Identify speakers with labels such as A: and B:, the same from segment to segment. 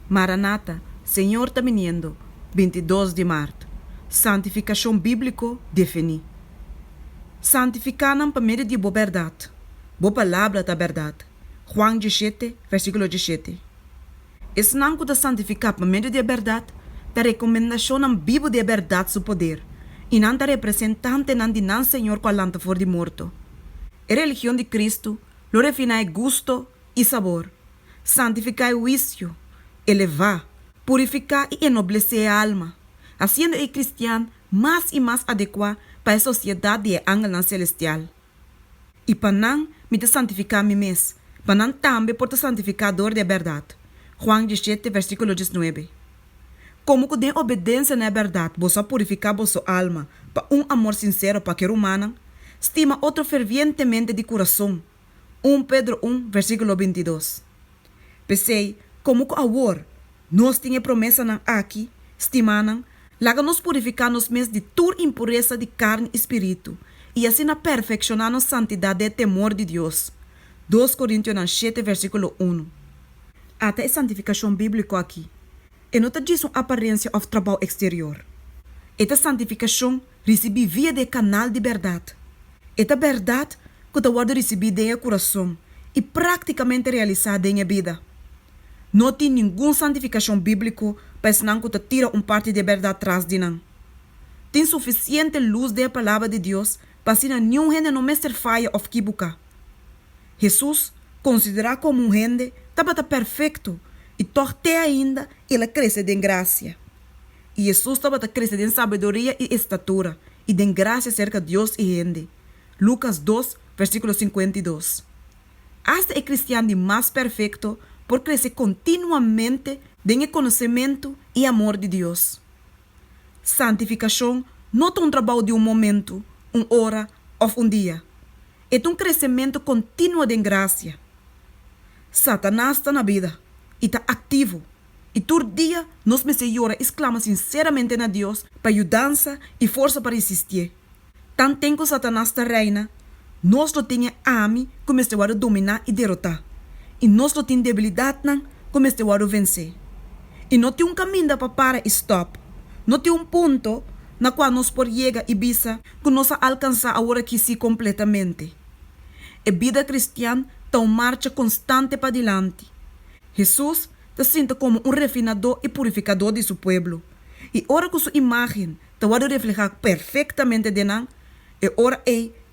A: Maranata, Senhor está viniendo, 22 de março. Santificação bíblico defini. Santificar-nos para meio de boa verdade. Boa palavra da verdade. Juan 17, versículo 17. Esse não que santificar para meio de verdade, da recomendação na Bíblia de verdade seu poder, e não da representante não de não Senhor qualante for de morto. A religião de Cristo lo refina gosto e sabor, santificar o juízo, elevar, purificar e enoblecer a alma, haciendo o cristiano mais e mais adequado para a sociedade de ángel celestial. E para não me santificar me mesmo, para não também por santificador de verdade. Juan 17, versículo 19. Como que de obediência na verdade, você purificar vossa alma para amor sincero para aquele humano, estima outro fervientemente de coração. 1 Pedro 1, versículo 22. Pensei, como que agora, nós temos promessa aqui, estimando, laga nos purificar nos mês de toda impureza de carne e espírito, e assim perfeccionar a santidade e temor de Deus. 2 Coríntios 7, versículo 1. Até a santificação bíblica aqui. E não diz uma aparência ou trabalho exterior. Esta santificação recebi via de canal de verdade. Esta verdade que eu guardo recebi de coração e praticamente realizada em vida. Não tem nenhuma santificação bíblica para ensinar que tira parte de verdade atrás de não. Tem suficiente luz da palavra de Deus para ensinar nenhum gente não ser falha ou equívoca. Jesus, considerado como um gente, estava perfeito e torte ainda ele cresce em graça. E Jesus estava crescendo em sabedoria e estatura e em graça cerca de Deus e gente. Lucas 2, versículo 52. Hasta o cristiano mais perfeito por crescer continuamente em conhecimento e amor de Deus. Santificação não é um trabalho de um momento, uma hora ou um dia. É um crescimento contínuo de graça. Satanás está na vida e está ativo. E todo dia, nós me senhora exclama sinceramente na Deus para ajudança e força para existir. Tanto tempo Satanás está reina, nós não temos ame como este a dominar e derrotar. E nós não temos debilidade como este a vencer. E não tem caminho para stop. Não tem ponto na qual nós podemos chegar e bisa que nós alcançar a hora que se completamente. A vida cristã está uma marcha constante para adiante. Jesus se sente como um refinador e purificador de seu povo. E ora que sua imagem está a reflejar perfeitamente de nós, e ora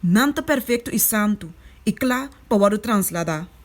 A: não está perfeito e santo, e claro para o trasladar.